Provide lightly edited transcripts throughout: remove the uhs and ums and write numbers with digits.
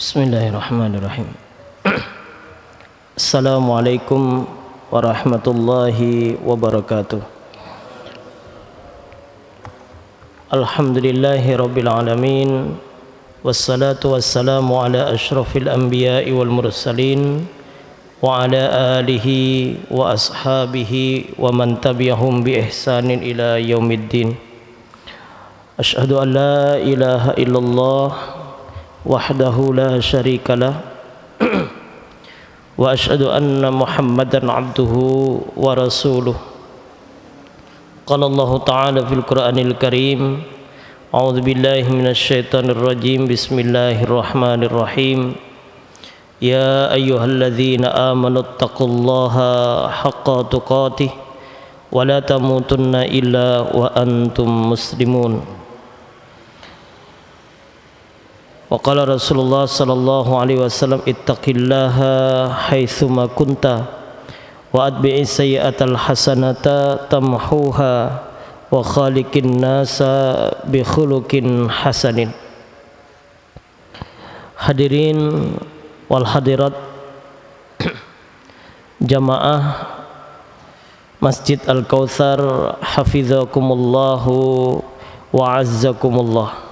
Bismillahirrahmanirrahim. Assalamualaikum warahmatullahi wabarakatuh. Alhamdulillahi rabbil alamin. Wassalatu wassalamu ala ashrafil anbiya'i wal mursalin wa ala alihi wa ashabihi wa man tabi'ahum bi ihsanin ila yaumiddin. Asyhadu an la ilaha illallah wahdahu la syarika lah wa asyhadu anna Muhammadan abduhu wa rasuluh. Qala Allah ta'ala fil Qur'anil Karim, a'udzu billahi minasy syaithanir rajim. Bismillahirrahmanirrahim. Ya ayyuhalladzina amanu taqullaha haqqa tuqatih wa la tamutunna illa wa antum muslimun. Wa qala Rasulullah sallallahu alaihi wasallam, ittaqillaha haitsuma kunta wa atbi'is sayyi'atal hasanata tamhuha wa khaliqin nasa bi khuluqin hasanin. Hadirin wal hadirat jamaah Masjid Al-Kautsar hafizakumullahu wa azzakumullah.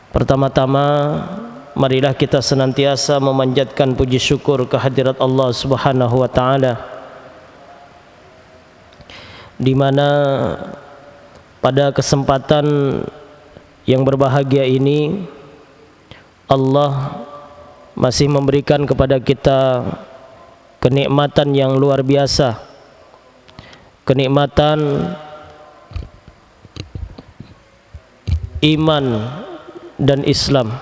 Pertama-tama marilah kita senantiasa memanjatkan puji syukur kehadirat Allah Subhanahu wa taala, di mana pada kesempatan yang berbahagia ini Allah masih memberikan kepada kita kenikmatan yang luar biasa, kenikmatan iman dan Islam.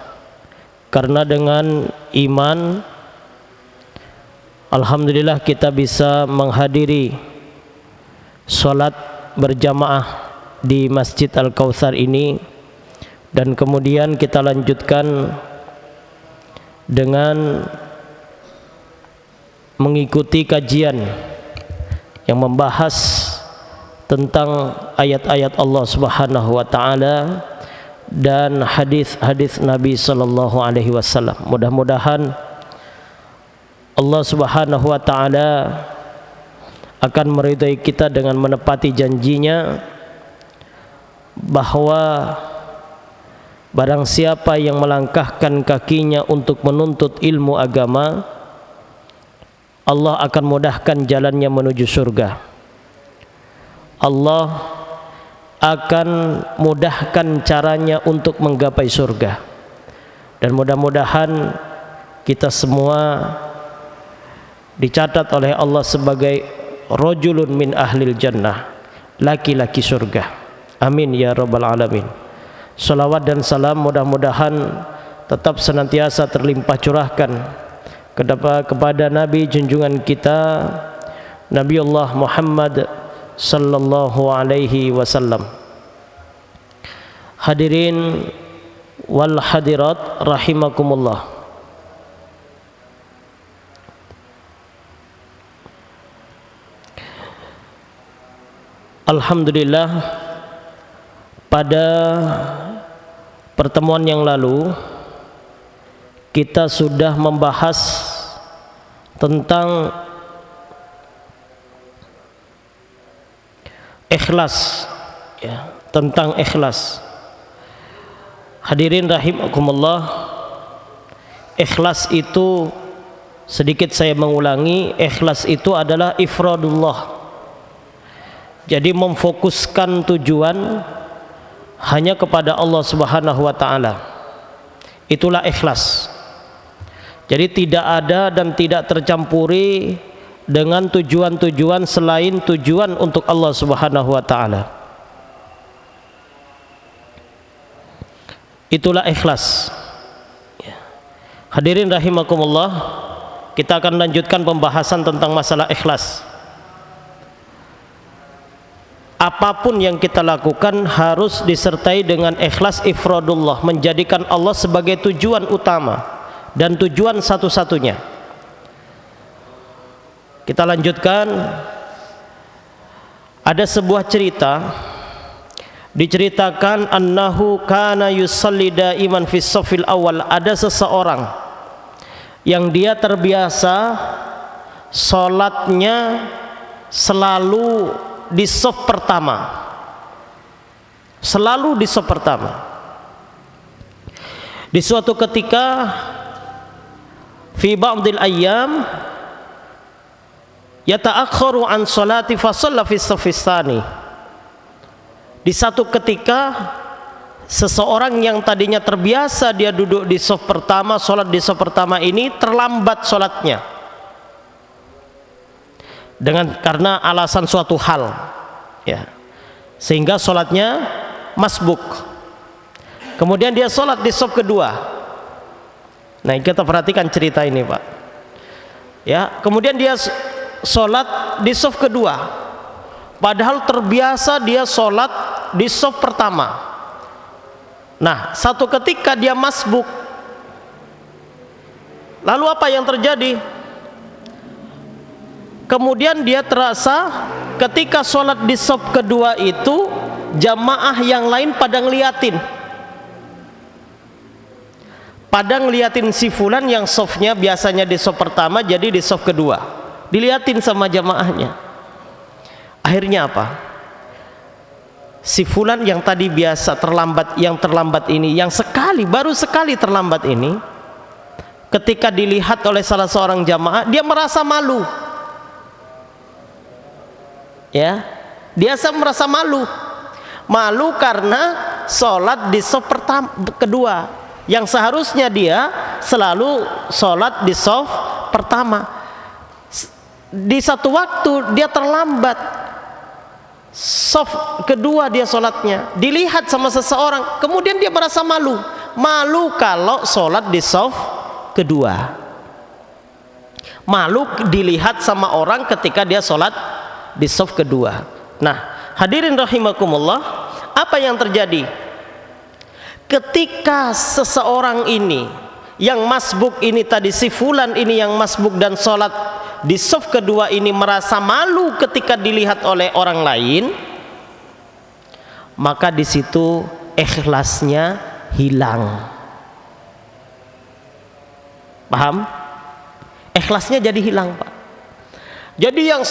Karena dengan iman, alhamdulillah kita bisa menghadiri sholat berjamaah di Masjid Al-Kautsar ini, dan kemudian kita lanjutkan dengan mengikuti kajian yang membahas tentang ayat-ayat Allah Subhanahu wa taala dan hadis-hadis Nabi sallallahu alaihi wasallam. Mudah-mudahan Allah Subhanahu wa taala akan meridai kita dengan menepati janjinya bahwa barang siapa yang melangkahkan kakinya untuk menuntut ilmu agama, Allah akan mudahkan jalannya menuju surga. Allah akan mudahkan caranya untuk menggapai surga. Dan mudah-mudahan kita semua dicatat oleh Allah sebagai rajulun min ahlil jannah, laki-laki surga. Amin ya rabbal alamin. Salawat dan salam mudah-mudahan tetap senantiasa terlimpah curahkan kepada Nabi junjungan kita, Nabiullah Muhammad sallallahu alaihi wasallam. Hadirin wal hadirat rahimakumullah. Alhamdulillah, pada pertemuan yang lalu kita sudah membahas tentang ikhlas, ya, tentang ikhlas. Hadirin rahimakumullah, ikhlas itu, sedikit saya mengulangi, ikhlas itu adalah ifradullah. Jadi memfokuskan tujuan hanya kepada Allah Subhanahu wa taala. Itulah ikhlas. Jadi tidak ada dan tidak tercampuri dengan tujuan-tujuan selain tujuan untuk Allah Subhanahu wa taala. Itulah ikhlas. Hadirin rahimakumullah, kita akan lanjutkan pembahasan tentang masalah ikhlas. Apapun yang kita lakukan harus disertai dengan ikhlas ifradullah, menjadikan Allah sebagai tujuan utama dan tujuan satu-satunya. Kita lanjutkan. Ada sebuah cerita diceritakan annahu kana yusalli daiman fi shaffil awal, ada seseorang yang dia terbiasa salatnya selalu di shaf pertama, selalu di shaf pertama. Di suatu ketika fi ba'dil ayyam yata'akhkharu an salati fa shalla fi shaffis tsani. Di satu ketika seseorang yang tadinya terbiasa dia duduk di shaf pertama, sholat di shaf pertama ini terlambat sholatnya karena alasan suatu hal, ya, sehingga sholatnya masbuk. Kemudian dia sholat di shaf kedua. Nah, kita perhatikan cerita ini, Pak. Ya, kemudian dia sholat di shaf kedua, padahal terbiasa dia sholat di shaf pertama. Nah, satu ketika dia masbuk, lalu apa yang terjadi? Kemudian dia terasa ketika sholat di shaf kedua itu jamaah yang lain pada ngeliatin, si fulan yang shafnya biasanya di shaf pertama jadi di shaf kedua, diliatin sama jamaahnya. Akhirnya apa? Si fulan yang tadi biasa terlambat, yang terlambat ini, yang baru sekali terlambat ini, ketika dilihat oleh salah seorang jamaah, dia merasa malu. Ya, dia merasa malu karena sholat di shaf kedua, yang seharusnya dia selalu sholat di shaf pertama. Di satu waktu dia terlambat, shaf kedua dia sholatnya, dilihat sama seseorang, kemudian dia merasa malu kalau sholat di shaf kedua, malu dilihat sama orang ketika dia sholat di shaf kedua. Nah, hadirin rahimakumullah, apa yang terjadi ketika seseorang ini yang masbuk ini tadi, si fulan ini yang masbuk dan sholat di shaf kedua ini merasa malu ketika dilihat oleh orang lain, maka di situ ikhlasnya hilang. Paham? Ikhlasnya jadi hilang, Pak. Jadi yang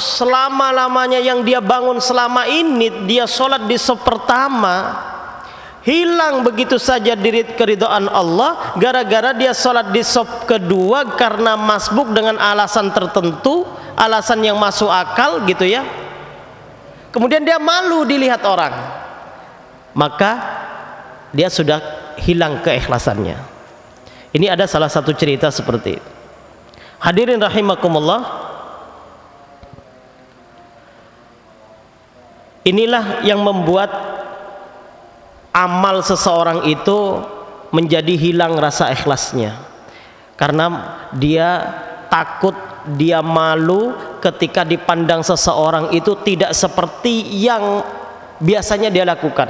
selama-lamanya yang dia bangun selama ini, dia sholat di shaf pertama, hilang begitu saja keridhaan Allah gara-gara dia sholat di shaf kedua karena masbuk dengan alasan tertentu, alasan yang masuk akal gitu ya. Kemudian dia malu dilihat orang, maka dia sudah hilang keikhlasannya. Ini ada salah satu cerita seperti itu. Hadirin rahimakumullah, inilah yang membuat amal seseorang itu menjadi hilang rasa ikhlasnya, karena dia takut, dia malu ketika dipandang seseorang itu tidak seperti yang biasanya dia lakukan,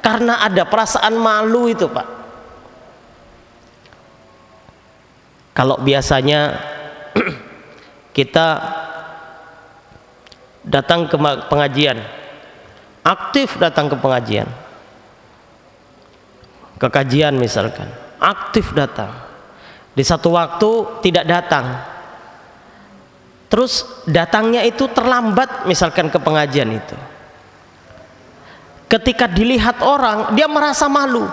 karena ada perasaan malu itu, Pak. Kalau biasanya kita datang ke pengajian, aktif datang ke pengajian, ke kajian misalkan, aktif datang, di satu waktu tidak datang, terus datangnya itu terlambat misalkan ke pengajian itu, ketika dilihat orang dia merasa malu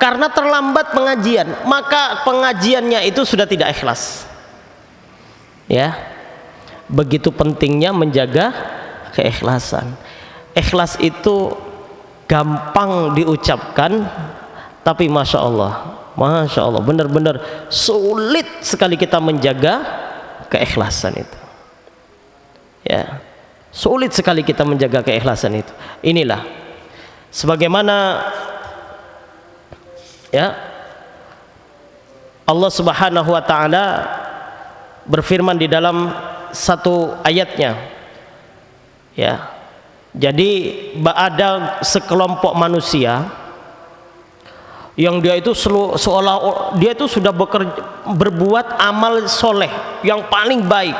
karena terlambat pengajian, maka pengajiannya itu sudah tidak ikhlas. Ya, begitu pentingnya menjaga keikhlasan. Ikhlas itu gampang diucapkan, tapi masya Allah, benar-benar sulit sekali kita menjaga keikhlasan itu. Ya, sulit sekali kita menjaga keikhlasan itu. Inilah sebagaimana ya Allah Subhanahu wa taala berfirman di dalam satu ayatnya, ya, jadi ada sekelompok manusia yang dia itu seolah dia itu sudah berbuat amal soleh yang paling baik,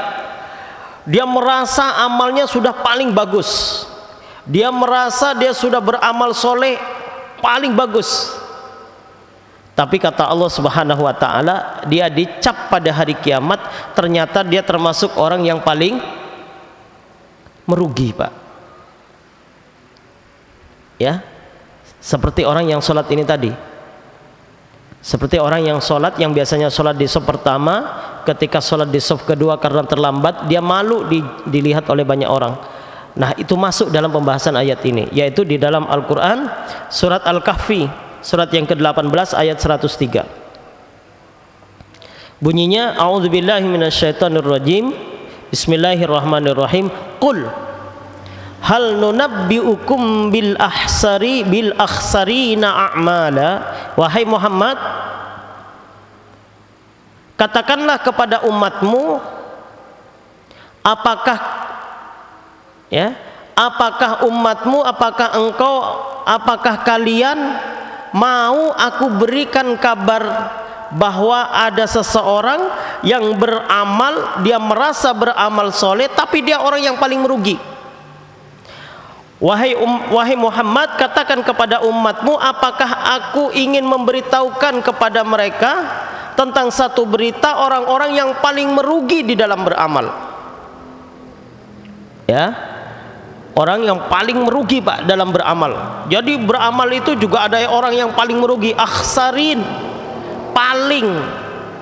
Dia merasa amalnya sudah paling bagus, dia merasa dia sudah beramal soleh paling bagus. Tapi kata Allah Subhanahu wa ta'ala, dia dicap pada hari kiamat, ternyata dia termasuk orang yang paling merugi, Pak. Ya, seperti orang yang sholat ini tadi. Seperti orang yang sholat, yang biasanya sholat di shaf pertama, ketika sholat di shaf kedua karena terlambat, dia malu dilihat oleh banyak orang. Nah, itu masuk dalam pembahasan ayat ini, yaitu di dalam Al-Quran surat Al-Kahfi, surat yang ke-18 ayat 103. Bunyinya, a'udzubillahi minasyaitonirrajim, bismillahirrahmanirrahim, qul hal nunabbiukum bil akhsarina a'mala. Wahai Muhammad, katakanlah kepada umatmu, apakah umatmu, apakah kalian mau aku berikan kabar bahwa ada seseorang yang beramal, dia merasa beramal soleh, tapi dia orang yang paling merugi. Wahai Muhammad, katakan kepada umatmu, apakah aku ingin memberitahukan kepada mereka tentang satu berita orang-orang yang paling merugi di dalam beramal. Ya, orang yang paling merugi, Pak, dalam beramal. Jadi beramal itu juga ada orang yang paling merugi, akhsarin, paling.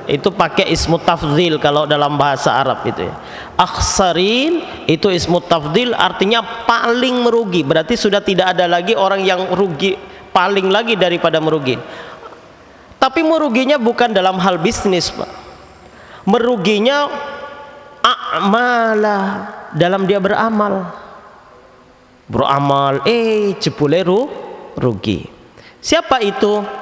Itu pakai ismu tafdhil kalau dalam bahasa Arab itu ya. Akhsarin itu ismu tafdhil, artinya paling merugi. Berarti sudah tidak ada lagi orang yang rugi paling lagi daripada merugi. Tapi meruginya bukan dalam hal bisnis, Pak. Meruginya a'mala, dalam dia beramal. Beramal jebule rugi. Siapa itu?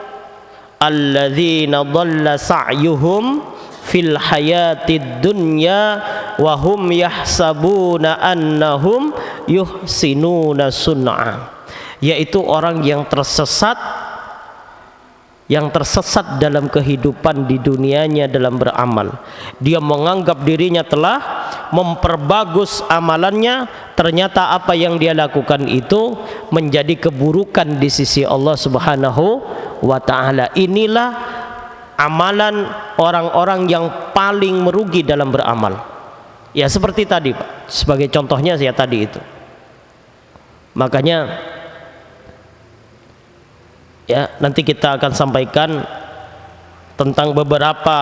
Alladzina dhalla sa'yuhum fil hayatid dunya wa hum yahsabuna annahum yuhsinuna sun'a, yaitu orang yang tersesat dalam kehidupan di dunianya dalam beramal. Dia menganggap dirinya telah memperbagus amalannya, ternyata apa yang dia lakukan itu menjadi keburukan di sisi Allah Subhanahu wa ta'ala. Inilah amalan orang-orang yang paling merugi dalam beramal. Ya seperti tadi, Pak, sebagai contohnya saya tadi itu. Makanya ya, nanti kita akan sampaikan tentang beberapa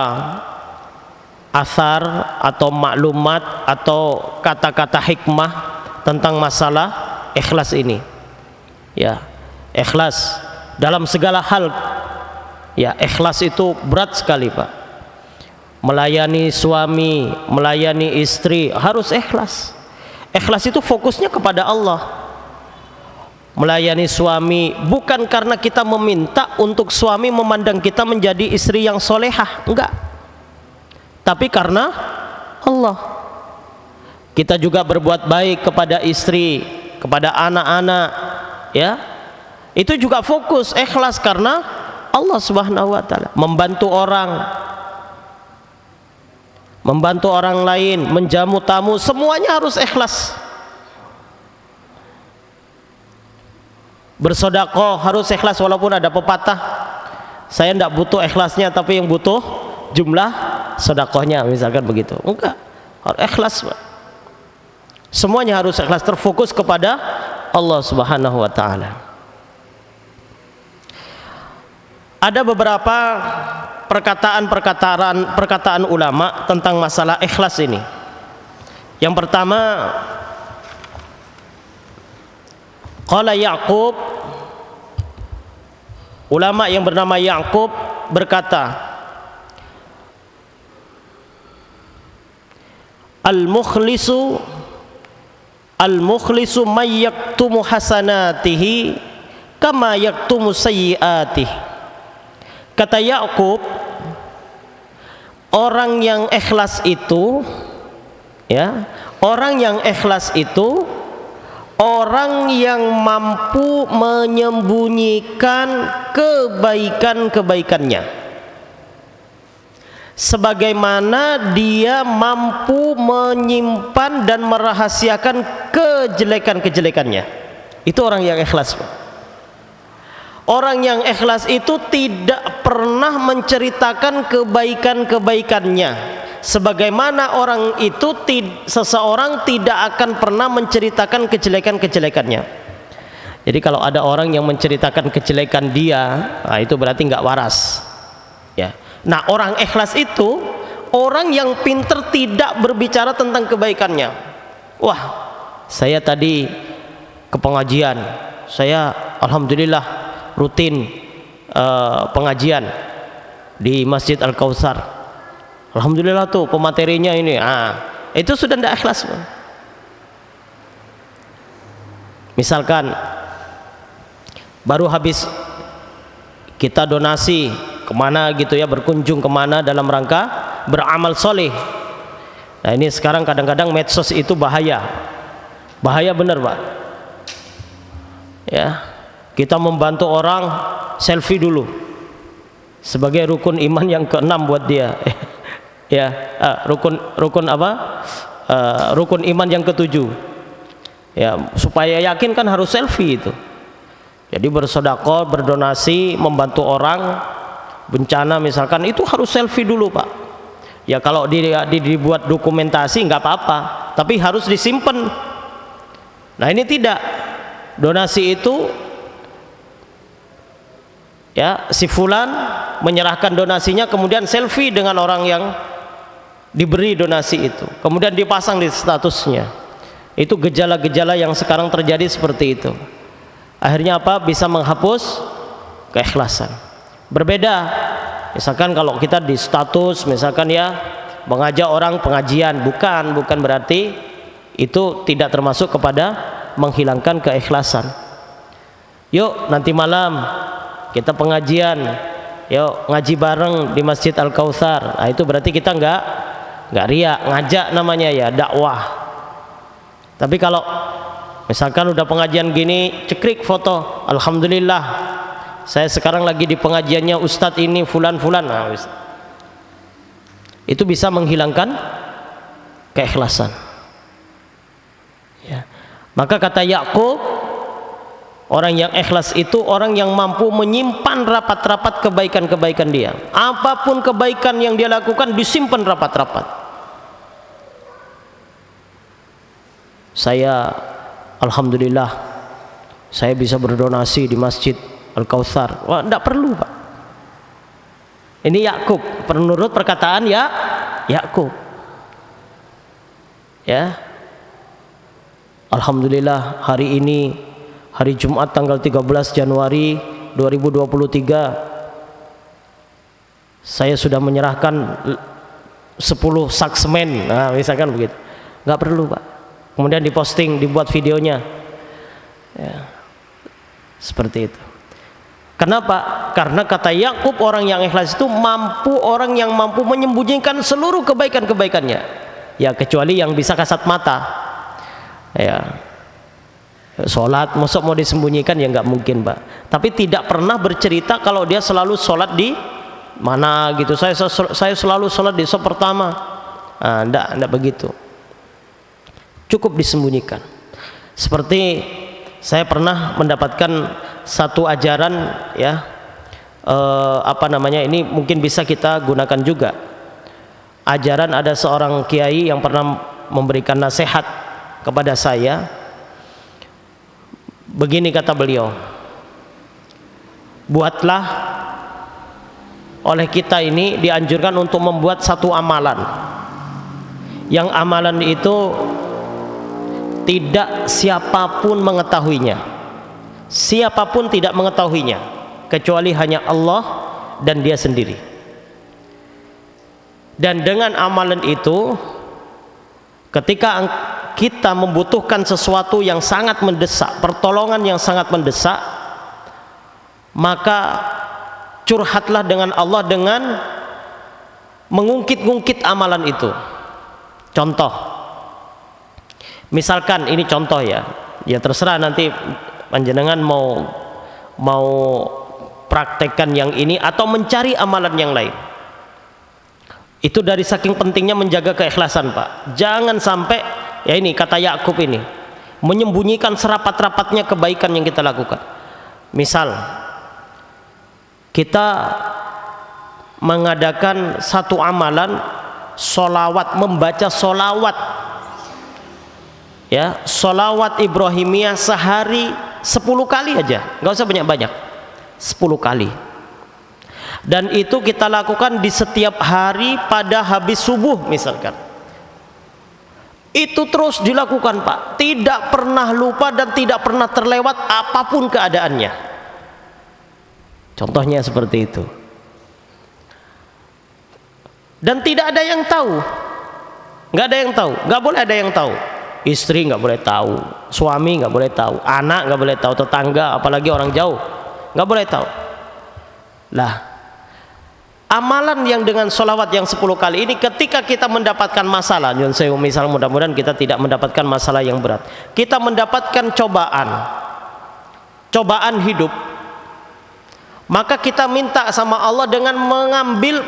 asar atau maklumat atau kata-kata hikmah tentang masalah ikhlas ini. Ya, ikhlas dalam segala hal. Ya, ikhlas itu berat sekali, Pak. Melayani suami, melayani istri harus ikhlas. Ikhlas itu fokusnya kepada Allah. Melayani suami bukan karena kita meminta untuk suami memandang kita menjadi istri yang solehah, enggak, tapi karena Allah. Kita juga berbuat baik kepada istri, kepada anak-anak, ya, itu juga fokus ikhlas karena Allah Subhanahu wa ta'ala. Membantu orang lain, menjamu tamu, semuanya harus ikhlas. Bersedekah harus ikhlas, walaupun ada pepatah, saya tidak butuh ikhlasnya tapi yang butuh jumlah sedekahnya, misalkan begitu. Enggak, harus ikhlas, Pak. Semuanya harus ikhlas, terfokus kepada Allah Subhanahu wa ta'ala. Ada beberapa perkataan ulama tentang masalah ikhlas ini. Yang pertama, qala Ya'qub, ulama yang bernama Ya'qub berkata, al-mukhlisu may yaktumu hasanatihi kama yaktumu sayyiatihi. Kata Ya'qub, orang yang ikhlas itu, ya, orang yang ikhlas itu orang yang mampu menyembunyikan kebaikan-kebaikannya sebagaimana dia mampu menyimpan dan merahasiakan kejelekan-kejelekannya. Itu orang yang ikhlas. Orang yang ikhlas itu tidak pernah menceritakan kebaikan-kebaikannya, sebagaimana orang itu seseorang tidak akan pernah menceritakan kejelekan-kejelekannya. Jadi kalau ada orang yang menceritakan kejelekan dia, nah itu berarti nggak waras, ya. Nah, orang ikhlas itu orang yang pinter tidak berbicara tentang kebaikannya. Wah, saya tadi ke pengajian, saya alhamdulillah rutin pengajian di Masjid Al-Kautsar. Alhamdulillah tuh pematerinya ini. Itu sudah tidak ikhlas. Misalkan baru habis kita donasi kemana gitu ya, berkunjung kemana dalam rangka beramal soleh. Nah ini sekarang kadang-kadang medsos itu bahaya bener Pak ya. Kita membantu orang, selfie dulu sebagai rukun iman yang keenam buat dia ya, rukun apa, rukun iman yang ketujuh ya, supaya yakin kan harus selfie itu. Jadi bersedekah, berdonasi, membantu orang bencana misalkan, itu harus selfie dulu Pak ya. Kalau dibuat dokumentasi nggak apa-apa, tapi harus disimpan. Nah ini tidak, donasi itu ya, si fulan menyerahkan donasinya kemudian selfie dengan orang yang diberi donasi itu, kemudian dipasang di statusnya. Itu gejala-gejala yang sekarang terjadi seperti itu. Akhirnya apa? Bisa menghapus keikhlasan. Berbeda misalkan kalau kita di status misalkan ya mengajak orang pengajian, bukan berarti itu tidak termasuk kepada menghilangkan keikhlasan. Yuk nanti malam kita pengajian, yuk ngaji bareng di Masjid Al-Kautsar. Nah itu berarti kita nggak riak, ngajak namanya ya, dakwah. Tapi kalau misalkan udah pengajian gini, cekrik foto, alhamdulillah saya sekarang lagi di pengajiannya Ustadz ini fulan-fulan, nah, itu bisa menghilangkan keikhlasan ya. Maka kata Yakub, orang yang ikhlas itu orang yang mampu menyimpan rapat-rapat kebaikan-kebaikan dia. Apapun kebaikan yang dia lakukan disimpan rapat-rapat. Saya alhamdulillah saya bisa berdonasi di Masjid Al-Kautsar. Wah, tidak perlu Pak. Ini Yakub, menurut perkataan ya Yakub. Ya. Alhamdulillah hari ini hari Jumat tanggal 13 Januari 2023 saya sudah menyerahkan 10 sak semen. Nah, misalkan begitu. Enggak perlu Pak. Kemudian diposting, dibuat videonya. Ya. Seperti itu. Kenapa? Karena kata Yakub, orang yang ikhlas itu orang yang mampu menyembunyikan seluruh kebaikan-kebaikannya. Ya kecuali yang bisa kasat mata. Ya. Sholat, masuk mau disembunyikan ya nggak mungkin Pak. Tapi tidak pernah bercerita kalau dia selalu sholat di mana gitu. Saya selalu sholat di saf pertama. Nah, enggak begitu. Cukup disembunyikan. Seperti saya pernah mendapatkan satu ajaran ya, ini mungkin bisa kita gunakan juga. Ajaran ada seorang kiai yang pernah memberikan nasihat kepada saya. Begini kata beliau, buatlah, oleh kita ini dianjurkan untuk membuat satu amalan, yang amalan itu tidak siapapun mengetahuinya, siapapun tidak mengetahuinya kecuali hanya Allah dan dia sendiri. Dan dengan amalan itu, ketika kita membutuhkan sesuatu yang sangat mendesak, pertolongan yang sangat mendesak, maka curhatlah dengan Allah dengan mengungkit-ungkit amalan itu. Contoh, misalkan ini contoh ya terserah nanti panjenengan mau praktekkan yang ini atau mencari amalan yang lain. Itu dari saking pentingnya menjaga keikhlasan, Pak. Jangan sampai, ya ini kata Yakub ini, menyembunyikan serapat-rapatnya kebaikan yang kita lakukan. Misal kita mengadakan satu amalan solawat, membaca solawat, ya, solawat Ibrahimiyah sehari 10 kali aja, nggak usah banyak-banyak, 10 kali. Dan itu kita lakukan di setiap hari pada habis subuh misalkan. Itu terus dilakukan, Pak, tidak pernah lupa dan tidak pernah terlewat apapun keadaannya. Contohnya seperti itu. Dan tidak ada yang tahu, nggak ada yang tahu, nggak boleh ada yang tahu. Istri nggak boleh tahu, suami nggak boleh tahu, anak nggak boleh tahu, tetangga apalagi orang jauh nggak boleh tahu. Lah, amalan yang dengan sholawat yang 10 kali ini, ketika kita mendapatkan masalah, misal mudah-mudahan kita tidak mendapatkan masalah yang berat, kita mendapatkan cobaan hidup, maka kita minta sama Allah dengan mengambil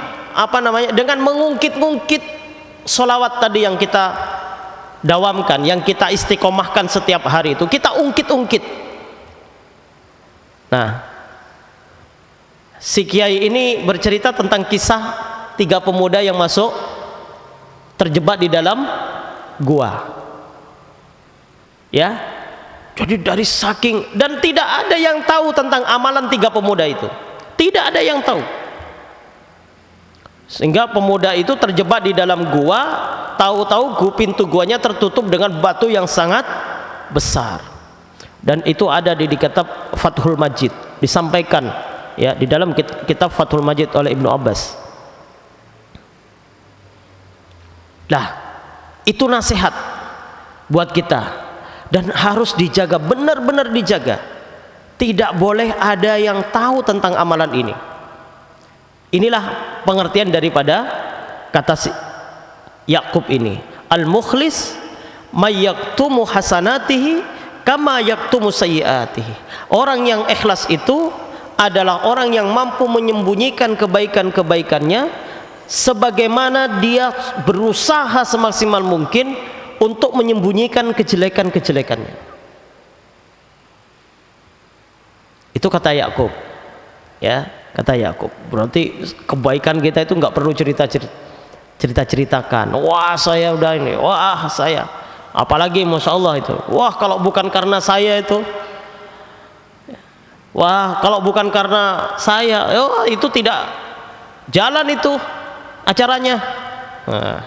dengan mengungkit-ungkit sholawat tadi yang kita dawamkan, yang kita istiqomahkan setiap hari itu, kita ungkit-ungkit. Nah, si kiai ini bercerita tentang kisah 3 pemuda yang masuk terjebak di dalam gua, ya. Jadi dari saking, dan tidak ada yang tahu tentang amalan 3 pemuda itu, tidak ada yang tahu, sehingga pemuda itu terjebak di dalam gua. Tahu-tahu pintu guanya tertutup dengan batu yang sangat besar, dan itu ada di kitab Fathul Majid, disampaikan ya di dalam kitab Fathul Majid oleh Ibnu Abbas. Lah, itu nasihat buat kita dan harus dijaga, benar-benar dijaga. Tidak boleh ada yang tahu tentang amalan ini. Inilah pengertian daripada kata Yakub ini, al-mukhlis may yaktumu hasanatihi kama yaktumu sayyiatihi. Orang yang ikhlas itu adalah orang yang mampu menyembunyikan kebaikan-kebaikannya sebagaimana dia berusaha semaksimal mungkin untuk menyembunyikan kejelekan-kejelekannya. Itu kata Yakub, ya, kata Yakub. Berarti kebaikan kita itu nggak perlu ceritakan. Wah, saya udah ini, wah saya, apalagi masya Allah itu, wah kalau bukan karena saya itu, wah kalau bukan karena saya, oh, itu tidak jalan itu acaranya. Nah,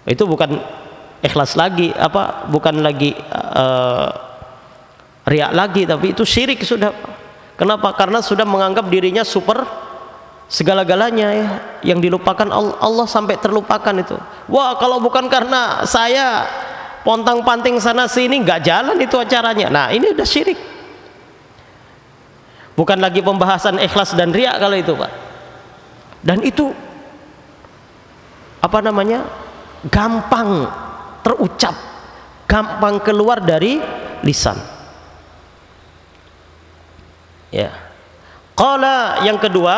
itu bukan ikhlas lagi, bukan lagi riak lagi, tapi itu syirik sudah. Kenapa? Karena sudah menganggap dirinya super segala-galanya, ya, yang dilupakan Allah sampai terlupakan itu. Wah, kalau bukan karena saya pontang-panting sana sini nggak jalan itu acaranya. Nah, ini udah syirik. Bukan lagi pembahasan ikhlas dan riya kalau itu, Pak. Dan itu gampang terucap, gampang keluar dari lisan. Ya. Qala, yang kedua,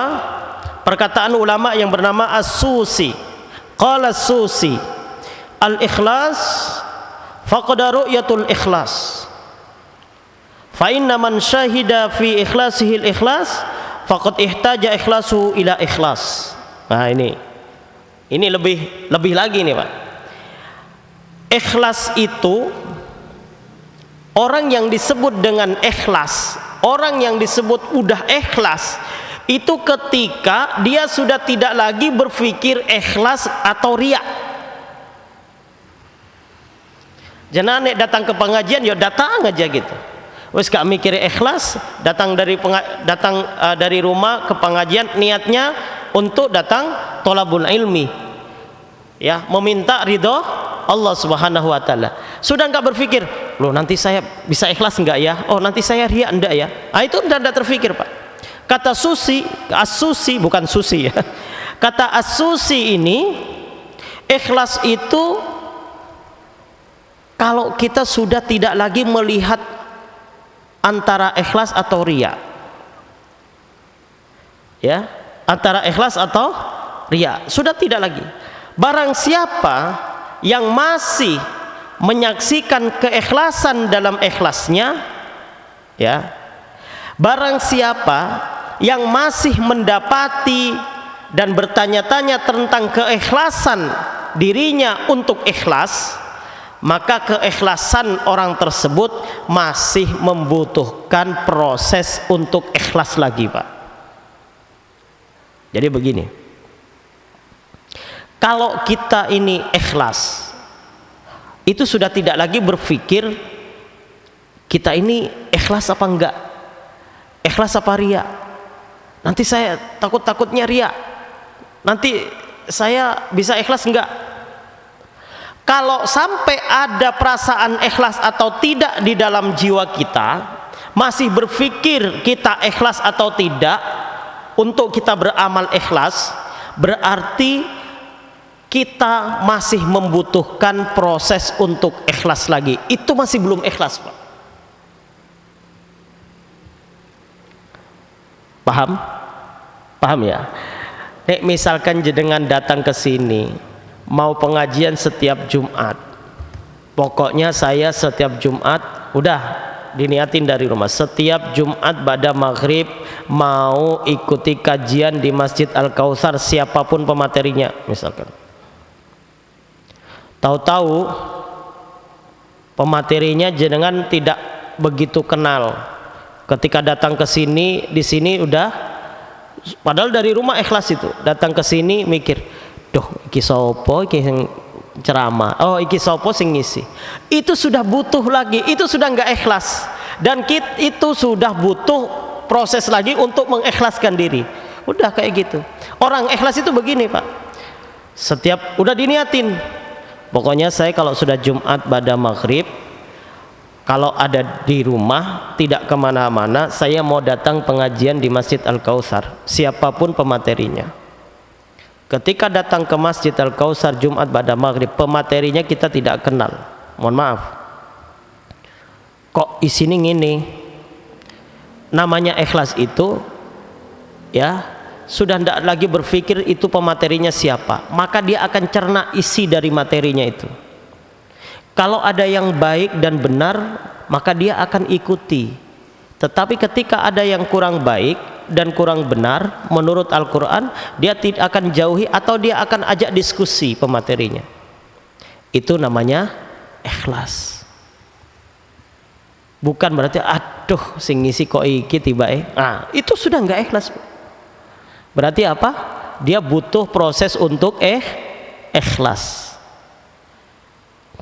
perkataan ulama yang bernama As-Susi. Qala As-Susi, al-ikhlas faqad ru'yatul ikhlas. Fa inna man syahida fi ikhlasihi al-ikhlas faqad ihtaja ikhlasuhu ila ikhlas. Nah, ini lebih lagi nih, Pak. Ikhlas itu, orang yang disebut dengan ikhlas, orang yang disebut udah ikhlas itu ketika dia sudah tidak lagi berpikir ikhlas atau riya. Jangan datang ke pengajian ya datang aja gitu, wes gak mikir ikhlas, datang dari rumah ke pengajian niatnya untuk datang thalabul ilmi, ya, meminta ridho Allah Subhanahu wa taala. Sudah enggak berpikir, loh nanti saya bisa ikhlas enggak ya? Oh, nanti saya riya enggak ya? Ah, itu enggak terpikir, Pak. Kata Susi, As-Susi, bukan Susi ya. Kata As-Susi ini, ikhlas itu kalau kita sudah tidak lagi melihat antara ikhlas atau riya. Ya, antara ikhlas atau riya, sudah tidak lagi. Barang siapa yang masih menyaksikan keikhlasan dalam ikhlasnya, ya, barang siapa yang masih mendapati dan bertanya-tanya tentang keikhlasan dirinya untuk ikhlas, maka keikhlasan orang tersebut masih membutuhkan proses untuk ikhlas lagi, Pak. Jadi begini, kalau kita ini ikhlas, itu sudah tidak lagi berpikir kita ini ikhlas apa enggak, ikhlas apa riya. Nanti saya takutnya riya, nanti saya bisa ikhlas enggak. Kalau sampai ada perasaan ikhlas atau tidak di dalam jiwa kita, masih berpikir kita ikhlas atau tidak untuk kita beramal ikhlas, berarti kita masih membutuhkan proses untuk ikhlas lagi. Itu masih belum ikhlas, Pak. Paham? Paham ya? Nek misalkan jenengan datang ke sini mau pengajian setiap Jumat, pokoknya saya setiap Jumat udah diniatin dari rumah, setiap Jumat pada maghrib mau ikuti kajian di Masjid Al-Kautsar, siapapun pematerinya misalkan. Tahu-tahu pematerinya jenengan tidak begitu kenal. Ketika datang ke sini, di sini udah, padahal dari rumah ikhlas itu, datang ke sini mikir, duh iki sopo iki yang ceramah, oh iki sopo sing ngisi. Itu sudah butuh lagi, itu sudah nggak ikhlas, dan itu sudah butuh proses lagi untuk mengikhlaskan diri. Udah kayak gitu. Orang ikhlas itu begini, Pak. Setiap udah diniatin, pokoknya saya kalau sudah Jumat pada maghrib, kalau ada di rumah tidak kemana-mana, saya mau datang pengajian di Masjid Al-Kautsar, siapapun pematerinya. Ketika datang ke Masjid Al-Kautsar Jumat pada maghrib, pematerinya kita tidak kenal, mohon maaf, kok isini ngini. Namanya ikhlas itu, ya, sudah tidak lagi berpikir itu pematerinya siapa, maka dia akan cerna isi dari materinya itu. Kalau ada yang baik dan benar, maka dia akan ikuti. Tetapi ketika ada yang kurang baik dan kurang benar menurut Al-Quran, dia tidak akan jauhi atau dia akan ajak diskusi pematerinya. Itu namanya ikhlas. Bukan berarti aduh sing ngisi kok iki tiba itu sudah enggak ikhlas. Berarti apa? Dia butuh proses untuk ikhlas.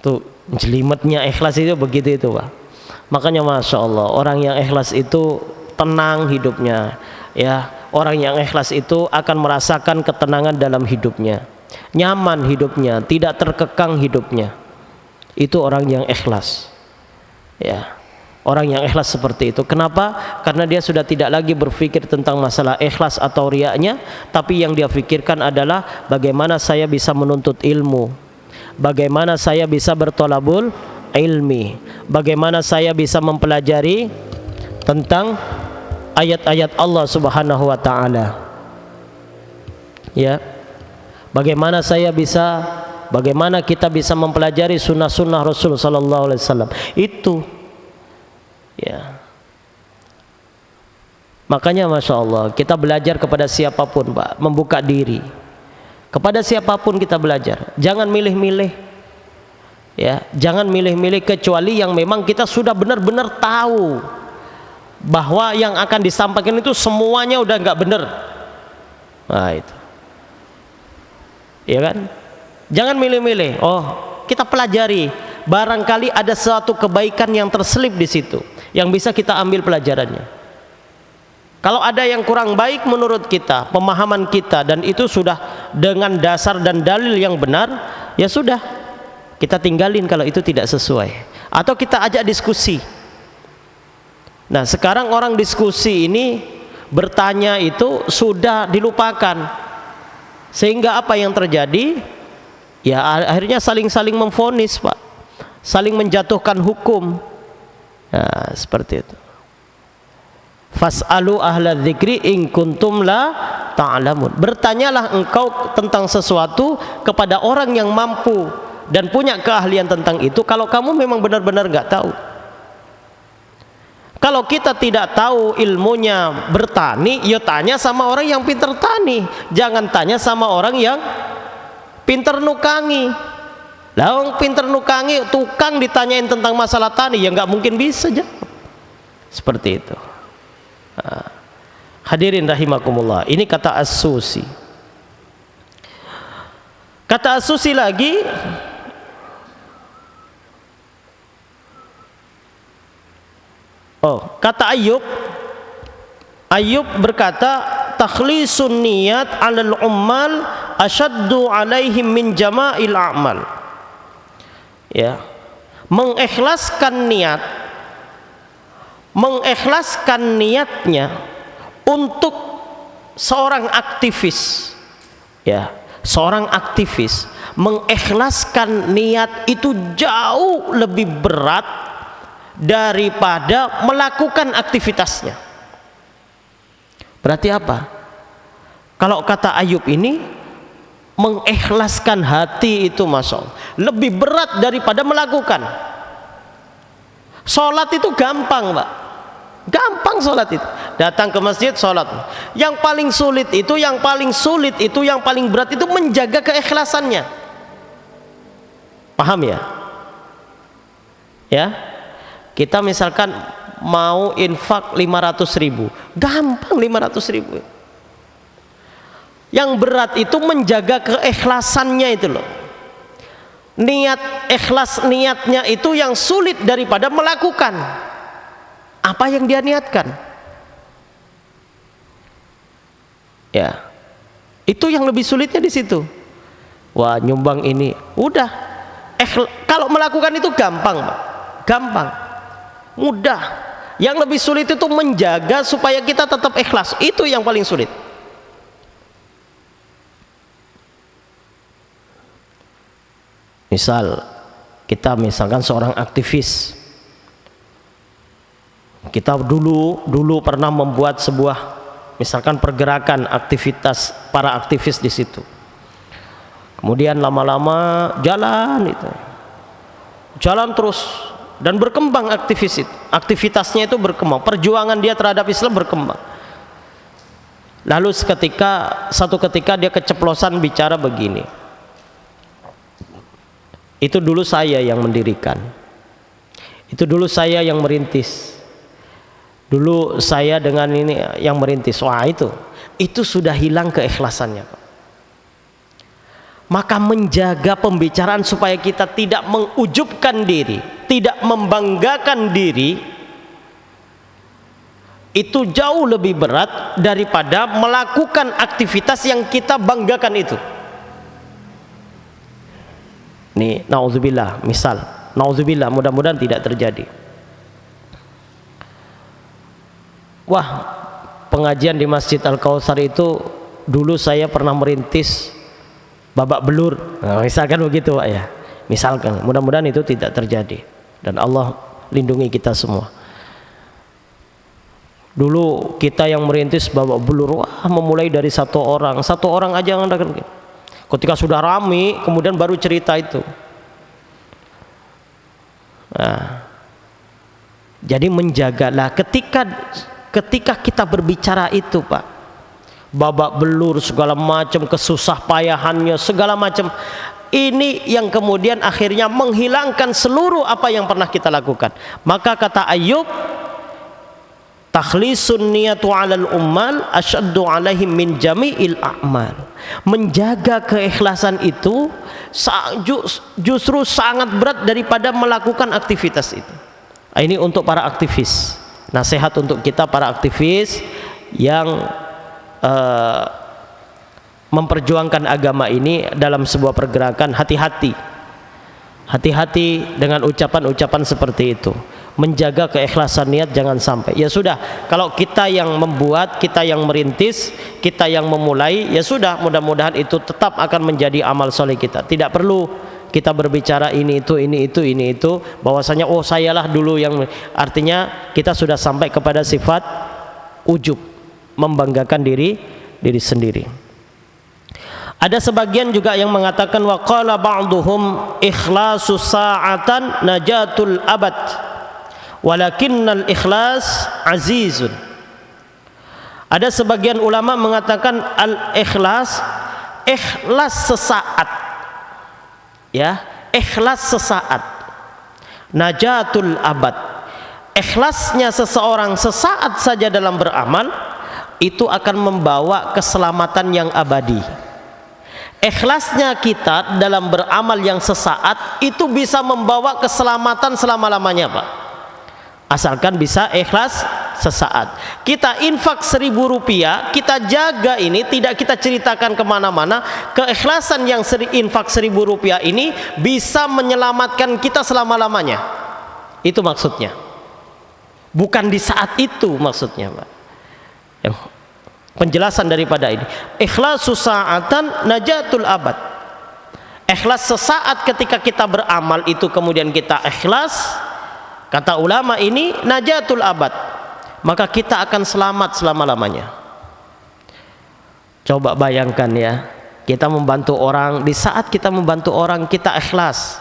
Tuh jelimetnya ikhlas itu begitu itu, Pak. Makanya Masya Allah, orang yang ikhlas itu tenang hidupnya, ya. Orang yang ikhlas itu akan merasakan ketenangan dalam hidupnya, nyaman hidupnya, tidak terkekang hidupnya. Itu orang yang ikhlas, ya. Orang yang ikhlas seperti itu. Kenapa? Karena dia sudah tidak lagi berpikir tentang masalah ikhlas atau riaknya, tapi yang dia pikirkan adalah bagaimana saya bisa menuntut ilmu, bagaimana saya bisa bertolabul ilmi, bagaimana saya bisa mempelajari tentang ayat-ayat Allah Subhanahu wa taala. Ya. Bagaimana kita bisa mempelajari sunnah-sunnah Rasul sallallahu alaihi wasallam. Itu, ya. Makanya Masya Allah, kita belajar kepada siapapun, Pak, membuka diri. Kepada siapapun kita belajar, jangan milih-milih, ya, jangan milih-milih kecuali yang memang kita sudah benar-benar tahu bahwa yang akan disampaikan itu semuanya udah nggak benar. Nah itu, ya kan? Jangan milih-milih. Oh, kita pelajari. Barangkali ada suatu kebaikan yang terselip di situ, yang bisa kita ambil pelajarannya. Kalau ada yang kurang baik menurut kita, pemahaman kita, dan itu sudah dengan dasar dan dalil yang benar, ya sudah, kita tinggalin kalau itu tidak sesuai, atau kita ajak diskusi. Nah sekarang orang diskusi ini bertanya itu sudah dilupakan, sehingga apa yang terjadi? Ya akhirnya saling-saling memvonis, Pak, saling menjatuhkan hukum. Nah seperti itu. Fas'alu ahla dzikri in kuntum la ta'lamun. Bertanyalah engkau tentang sesuatu kepada orang yang mampu dan punya keahlian tentang itu kalau kamu memang benar-benar nggak tahu. Kalau kita tidak tahu ilmunya bertani, ya tanya sama orang yang pintar tani, jangan tanya sama orang yang pintar nukangi. Lah orang pintar nukangi, tukang ditanyain tentang masalah tani, ya nggak mungkin bisa jawab. Seperti itu. Nah, hadirin rahimakumullah, ini kata As-Susi. Kata As-Susi lagi, kata Ayyub berkata, takhlisun niyat 'alal ummal asyaddu 'alaihim min jama'il a'mal. Ya, mengikhlaskan niatnya untuk seorang aktivis, ya, seorang aktivis mengikhlaskan niat itu jauh lebih berat daripada melakukan aktivitasnya. Berarti apa? Kalau kata Ayub ini, mengikhlaskan hati itu masya Allah lebih berat daripada melakukan. Sholat itu gampang, Pak. Gampang sholat itu. Datang ke masjid sholat. Yang paling sulit itu, yang paling berat itu menjaga keikhlasannya. Paham ya? Ya? Kita misalkan mau infak 500.000, gampang 500.000. Yang berat itu menjaga keikhlasannya itu loh. Niatnya itu yang sulit daripada melakukan apa yang dia niatkan. Ya, itu yang lebih sulitnya di situ. Wah, nyumbang ini, udah. Kalau melakukan itu gampang, Pak. Gampang. Mudah. Yang lebih sulit itu menjaga supaya kita tetap ikhlas. Itu yang paling sulit. Misal kita misalkan seorang aktivis, kita dulu pernah membuat sebuah misalkan pergerakan aktivitas para aktivis di situ. Kemudian lama-lama jalan terus dan berkembang aktivitasnya itu berkembang, perjuangan dia terhadap Islam berkembang. Lalu satu ketika dia keceplosan bicara begini, itu dulu saya yang mendirikan, itu dulu saya yang merintis, dulu saya dengan ini yang merintis. Wah, itu sudah hilang keikhlasannya, Pak. Maka menjaga pembicaraan supaya kita tidak mengujubkan diri, tidak membanggakan diri, itu jauh lebih berat daripada melakukan aktivitas yang kita banggakan itu. Nih, naudzubillah, misal, naudzubillah, mudah-mudahan tidak terjadi. Wah, pengajian di Masjid Al-Kautsar itu dulu saya pernah merintis babak belur. Nah, misalkan begitu, Pak, ya. Misalkan, mudah-mudahan itu tidak terjadi dan Allah lindungi kita semua. Dulu kita yang merintis babak belur, wah, memulai dari satu orang aja ngadakan. Ketika sudah rame, kemudian baru cerita itu. Nah, jadi menjagalah ketika kita berbicara itu, Pak, babak belur segala macam, kesusah payahannya segala macam, ini yang kemudian akhirnya menghilangkan seluruh apa yang pernah kita lakukan. Maka kata Ayyub, takhlisun niyatu 'alal ummal asyaddu 'alaihim min jami'il a'mal. Menjaga keikhlasan itu justru sangat berat daripada melakukan aktivitas itu. Ini untuk para aktivis. Nasihat untuk kita para aktivis yang memperjuangkan agama ini dalam sebuah pergerakan. Hati-hati dengan ucapan-ucapan seperti itu. Menjaga keikhlasan niat, jangan sampai. Ya sudah, kalau kita yang membuat, kita yang merintis, kita yang memulai, ya sudah, mudah-mudahan itu tetap akan menjadi amal soleh kita. Tidak perlu kita berbicara ini itu, bahwasanya oh sayalah dulu yang, artinya kita sudah sampai kepada sifat ujub, membanggakan diri diri sendiri. Ada sebagian juga yang mengatakan wa qala ba'duhum ikhlasu sa'atan najatul abad walakinnal ikhlas azizun. Ada sebagian ulama mengatakan al-ikhlas, ikhlas sesaat, ya, ikhlas sesaat, najatul abad, ikhlasnya seseorang sesaat saja dalam beramal itu akan membawa keselamatan yang abadi. Ikhlasnya kita dalam beramal yang sesaat itu bisa membawa keselamatan selama-lamanya, Pak. Asalkan bisa ikhlas sesaat. Kita infak 1.000 rupiah, kita jaga ini, tidak kita ceritakan kemana-mana. Keikhlasan yang infak 1.000 rupiah ini bisa menyelamatkan kita selama-lamanya. Itu maksudnya. Bukan di saat itu maksudnya, Pak. Yang penjelasan daripada ini, ikhlasu sa'atan najatul abad. Ikhlas sesaat ketika kita beramal itu kemudian kita ikhlas, kata ulama ini najatul abad, maka kita akan selamat selama-lamanya. Coba bayangkan ya, kita membantu orang, di saat kita membantu orang kita ikhlas,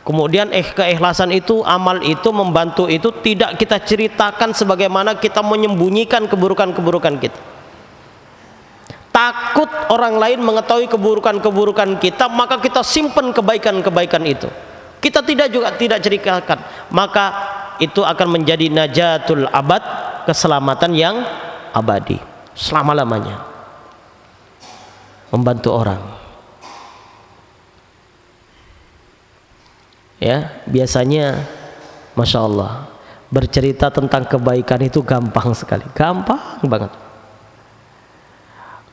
kemudian keikhlasan itu, amal itu, membantu itu tidak kita ceritakan sebagaimana kita menyembunyikan keburukan-keburukan kita. Takut orang lain mengetahui keburukan-keburukan kita, maka kita simpan kebaikan-kebaikan itu. Kita tidak ceritakan, maka itu akan menjadi najatul abad, keselamatan yang abadi selama-lamanya. Membantu orang. Ya, biasanya Masya Allah bercerita tentang kebaikan itu gampang sekali, gampang banget.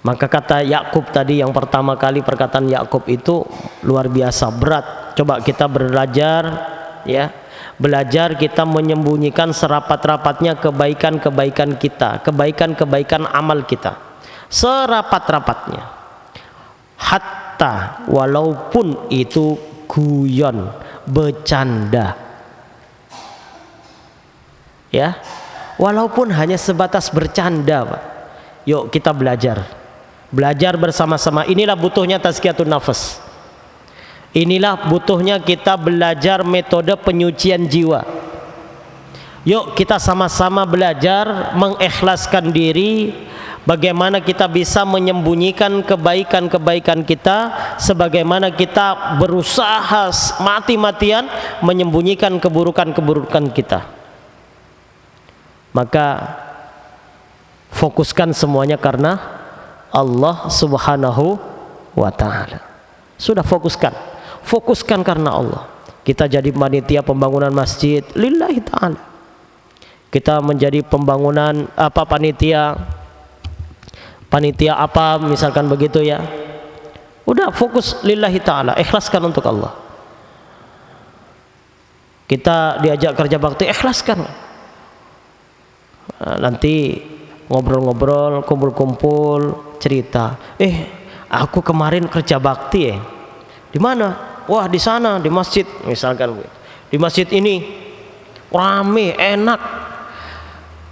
Maka kata Yakub tadi, yang pertama kali perkataan Yakub itu luar biasa berat. Coba kita belajar, ya, belajar kita menyembunyikan serapat-rapatnya kebaikan-kebaikan kita, kebaikan-kebaikan amal kita, serapat-rapatnya, hatta walaupun itu guyon, bercanda, ya, walaupun hanya sebatas bercanda, Pak. Yuk kita belajar bersama-sama. Inilah butuhnya tazkiyatun nafas, inilah butuhnya kita belajar metode penyucian jiwa. Yuk kita sama-sama belajar mengikhlaskan diri, bagaimana kita bisa menyembunyikan kebaikan-kebaikan kita, sebagaimana kita berusaha mati-matian menyembunyikan keburukan-keburukan kita. Maka fokuskan semuanya karena Allah Subhanahu wa ta'ala. Sudah fokuskan karena Allah. Kita jadi panitia pembangunan masjid lillahi ta'ala. Kita menjadi pembangunan panitia apa misalkan begitu ya, udah fokus lillahi ta'ala, ikhlaskan untuk Allah. Kita diajak kerja bakti, ikhlaskan. Nanti ngobrol-ngobrol, kumpul-kumpul, cerita, aku kemarin kerja bakti di mana? Wah, di sana, di masjid misalkan, di masjid ini rame, enak,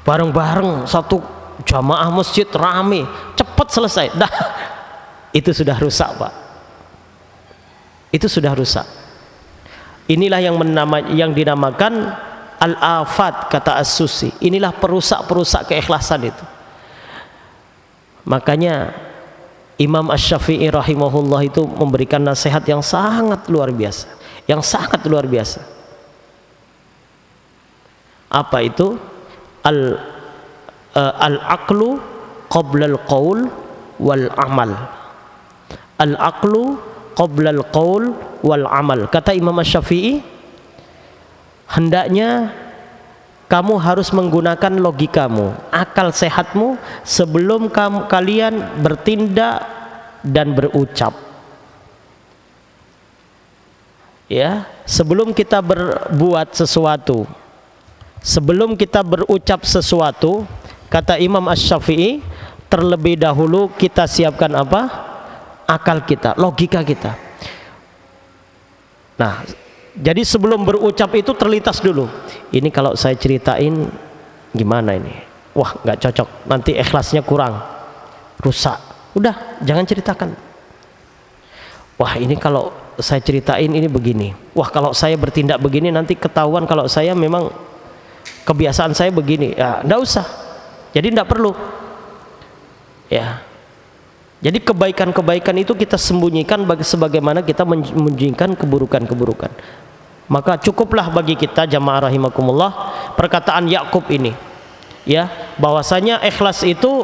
bareng-bareng satu jamaah masjid rame, cepat selesai. Dah, itu sudah rusak, Pak. Itu sudah rusak. Inilah yang dinamakan al-afat, kata As-Susi. Inilah perusak keikhlasan itu. Makanya Imam Asy-Syafi'i rahimahullah itu memberikan nasihat yang sangat luar biasa, Apa itu? Al-aqlu qabla al-qaul wal amal. Al-aqlu qabla al-qaul wal amal. Kata Imam Asy-Syafi'i, hendaknya kamu harus menggunakan logikamu, akal sehatmu sebelum kalian bertindak dan berucap. Ya, sebelum kita berbuat sesuatu, sebelum kita berucap sesuatu, kata Imam Asy-Syafi'i, terlebih dahulu kita siapkan apa? Akal kita, logika kita. Nah, jadi sebelum berucap itu terlintas dulu, ini kalau saya ceritain gimana ini? wah nggak cocok, nanti ikhlasnya kurang, rusak. Udah, jangan ceritakan. Wah ini kalau saya ceritain ini begini, wah kalau saya bertindak begini nanti ketahuan kalau saya memang kebiasaan saya begini. Ya nggak usah, jadi nggak perlu ya. Jadi kebaikan-kebaikan itu kita sembunyikan sebagaimana kita menyembunyikan keburukan-keburukan. Maka cukuplah bagi kita jamaah rahimakumullah perkataan Yakub ini, ya, bahwasanya ikhlas itu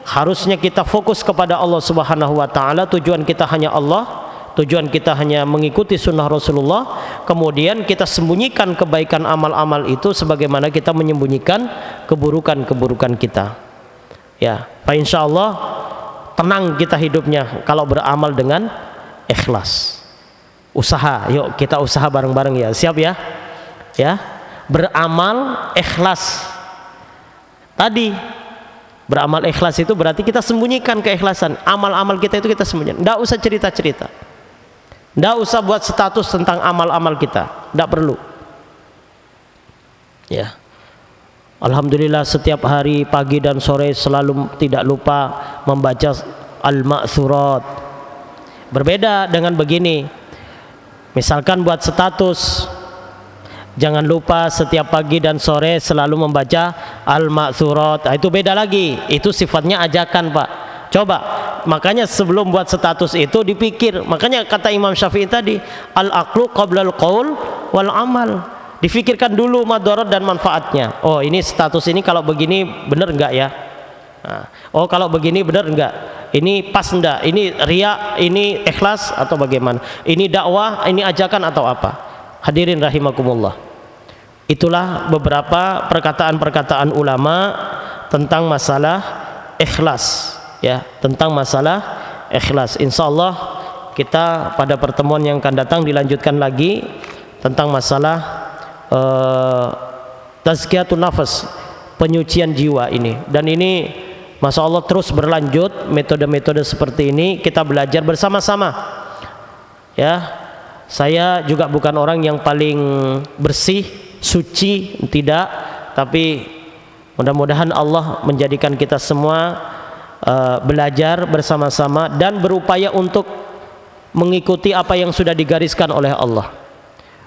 harusnya kita fokus kepada Allah Subhanahu wa taala, tujuan kita hanya Allah, tujuan kita hanya mengikuti sunnah Rasulullah, kemudian kita sembunyikan kebaikan amal-amal itu sebagaimana kita menyembunyikan keburukan-keburukan kita. Ya, insyaallah tenang kita hidupnya kalau beramal dengan ikhlas. Usaha, yuk kita usaha bareng-bareng ya, siap ya? Ya, beramal ikhlas. Tadi beramal ikhlas itu berarti kita sembunyikan keikhlasan. Amal-amal kita itu kita sembunyikan. Nggak usah cerita-cerita. Nggak usah buat status tentang amal-amal kita. Nggak perlu. Ya. Alhamdulillah setiap hari pagi dan sore selalu tidak lupa membaca al-ma'thurat. Berbeda dengan begini, misalkan buat status, jangan lupa setiap pagi dan sore selalu membaca al-ma'thurat. Nah, itu beda lagi, itu sifatnya ajakan Pak. Coba, makanya sebelum buat status itu dipikir. Makanya kata Imam Syafi'i tadi, al-aqlu qabla al-qaul wal amal. Difikirkan dulu madarat dan manfaatnya. Oh ini status ini kalau begini benar enggak ya? Nah, oh kalau begini benar enggak? Ini pas enggak? Ini riya, ini ikhlas atau bagaimana? Ini dakwah, ini ajakan atau apa? Hadirin rahimakumullah. Itulah beberapa perkataan-perkataan ulama tentang masalah ikhlas, ya, tentang masalah ikhlas. Insyaallah kita pada pertemuan yang akan datang dilanjutkan lagi tentang masalah tazkiyatun nafas, penyucian jiwa ini. Dan ini Masya Allah terus berlanjut, metode-metode seperti ini kita belajar bersama-sama ya. Saya juga bukan orang yang paling bersih, suci, tidak, tapi mudah-mudahan Allah menjadikan kita semua belajar bersama-sama dan berupaya untuk mengikuti apa yang sudah digariskan oleh Allah.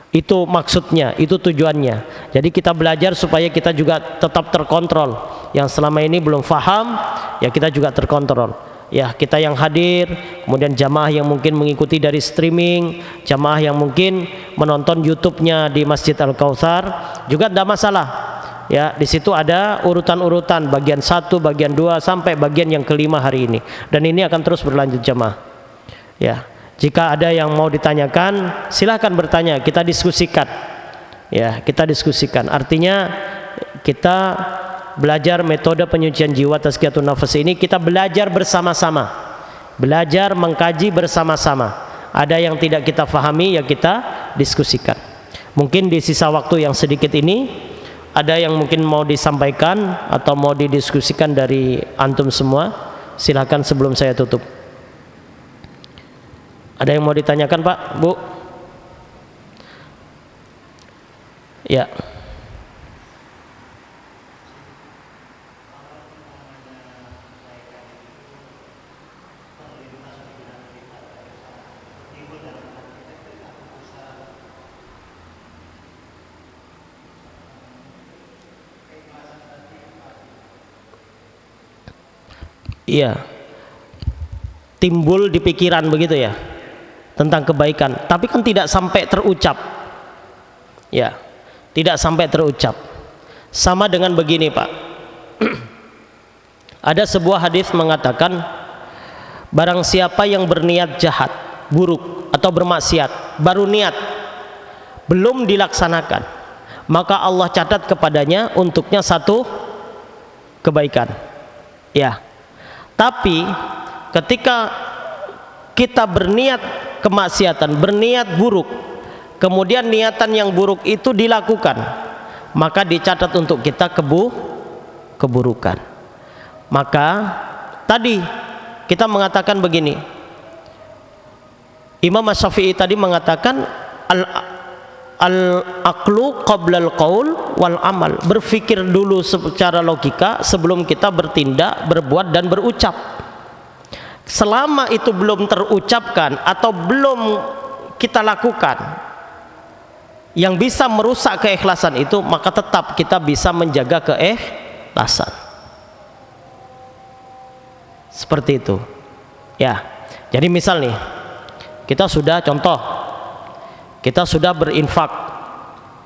Itu maksudnya, itu tujuannya. Jadi kita belajar supaya kita juga tetap terkontrol. Yang selama ini belum faham, ya kita juga terkontrol. Ya, kita yang hadir, kemudian jamaah yang mungkin mengikuti dari streaming, jamaah yang mungkin menonton YouTube-nya di Masjid Al-Kautsar, juga tidak masalah. Ya, di situ ada urutan-urutan bagian 1, bagian 2 sampai bagian yang kelima hari ini. Dan ini akan terus berlanjut jamaah. Ya. Jika ada yang mau ditanyakan, silahkan bertanya, kita diskusikan. Ya, kita diskusikan. Artinya kita belajar metode penyucian jiwa tazkiyatun nafas ini, kita belajar bersama-sama. Belajar mengkaji bersama-sama. Ada yang tidak kita fahami ya kita diskusikan. Mungkin di sisa waktu yang sedikit ini ada yang mungkin mau disampaikan atau mau didiskusikan dari antum semua. Silahkan sebelum saya tutup. Ada yang mau ditanyakan Pak, Bu? Ya. Iya. Timbul di pikiran begitu ya, tentang kebaikan, tapi kan tidak sampai terucap. Ya, tidak sampai terucap. Sama dengan begini Pak. Ada sebuah hadis mengatakan, barang siapa yang berniat jahat, buruk atau bermaksiat, baru niat, belum dilaksanakan, maka Allah catat kepadanya untuknya satu kebaikan. Ya. Tapi ketika kita berniat kemaksiatan, berniat buruk, kemudian niatan yang buruk itu dilakukan, maka dicatat untuk kita keburukan. Maka tadi kita mengatakan begini, Imam Syafi'i tadi mengatakan al-aqlu qabla al-qaul wal amal. Berpikir dulu secara logika sebelum kita bertindak, berbuat dan berucap. Selama itu belum terucapkan atau belum kita lakukan yang bisa merusak keikhlasan itu, maka tetap kita bisa menjaga keikhlasan. Seperti itu. Ya. Jadi misal nih, kita sudah berinfak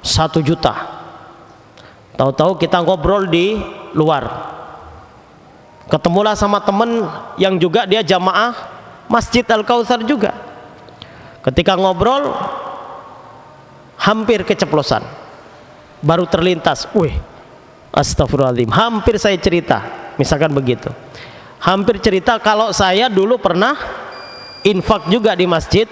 1 juta. Tahu-tahu kita ngobrol di luar. Ketemulah sama temen yang juga dia jamaah Masjid Al-Kautsar juga. Ketika ngobrol hampir keceplosan. Baru terlintas, wih, astagfirullahaladzim, hampir saya cerita, misalkan begitu. Hampir cerita kalau saya dulu pernah infak juga di Masjid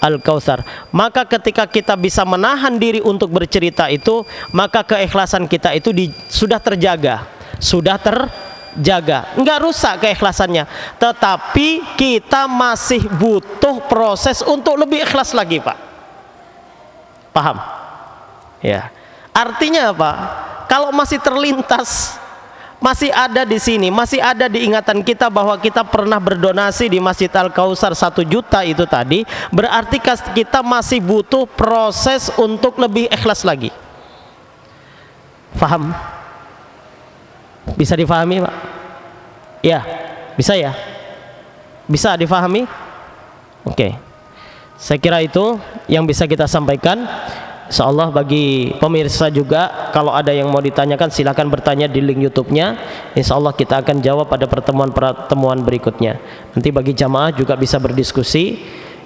Al-Kautsar. Maka ketika kita bisa menahan diri untuk bercerita itu, maka keikhlasan kita itu sudah terjaga, enggak rusak keikhlasannya, tetapi kita masih butuh proses untuk lebih ikhlas lagi, Pak. Paham? Ya. Artinya apa? Kalau masih terlintas, masih ada di sini, masih ada di ingatan kita bahwa kita pernah berdonasi di Masjid Al-Kautsar 1 juta itu tadi, berarti kita masih butuh proses untuk lebih ikhlas lagi. Paham? Bisa difahami, Pak? Ya, bisa ya? Bisa difahami? Oke. Saya kira itu yang bisa kita sampaikan. Insyaallah bagi pemirsa juga, kalau ada yang mau ditanyakan silakan bertanya di link YouTube-nya. Insyaallah kita akan jawab pada pertemuan berikutnya. Nanti bagi jamaah juga bisa berdiskusi.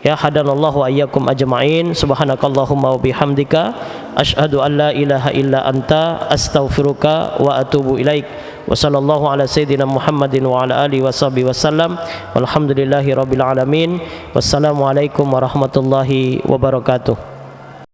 Ya, hadanallahu wa iyyakum ajma'in. Subhanakallahumma wa bihamdika asyhadu an la ilaha illa anta astaghfiruka wa atubu ilaik. Wa sallallahu ala sayyidina Muhammadin wa ala alihi washabihi wasallam. Walhamdulillahi rabbil alamin. Wassalamualaikum warahmatullahi wabarakatuh.